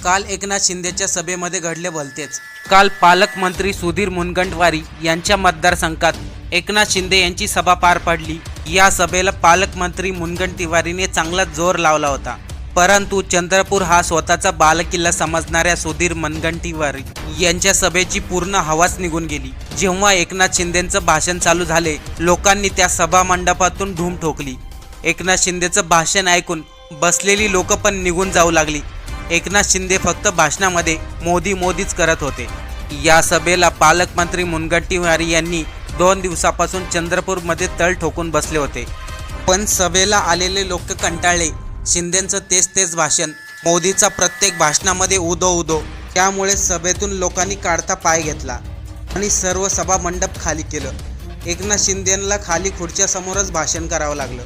काल एकनाथ शिंदेच्या सभेमध्ये घडले भलतेच। काल पालकमंत्री सुधीर मुनगंटीवार यांच्या मतदारसंघात एकनाथ शिंदे यांची सभा पार पडली। या सभेला पालकमंत्री मुनगंटीवारीने चांगला जोर लावला होता, परंतु चंद्रपूर हा स्वतःचा बालेकिल्ला समजणाऱ्या सुधीर मुनगंटीवार यांच्या सभेची पूर्ण हवाच निघून गेली। जेव्हा एकनाथ शिंदेंचं भाषण चालू झाले, लोकांनी त्या सभा मंडपातून धूम ठोकली। एकनाथ शिंदेचं भाषण ऐकून बसलेली लोक पण निघून जाऊ लागली। एकनाथ शिंदे फक्त भाषणामध्ये मोदी मोदीच करत होते। या सभेला पालकमंत्री मुनगंटीवार यांनी 2 दिवसापासून चंद्रपूरमध्ये तळ ठोकून बसले होते, पण सभेला आलेले लोक कंटाळले। शिंदेंचं तेच भाषण, मोदीचा प्रत्येक भाषणामध्ये उदो उदो, त्यामुळे सभेतून लोकांनी काढता पाय घेतला आणि सर्व सभा मंडप खाली केलं। एकनाथ शिंदेंना खाली खुर्च्या समोरच भाषण करावं लागलं।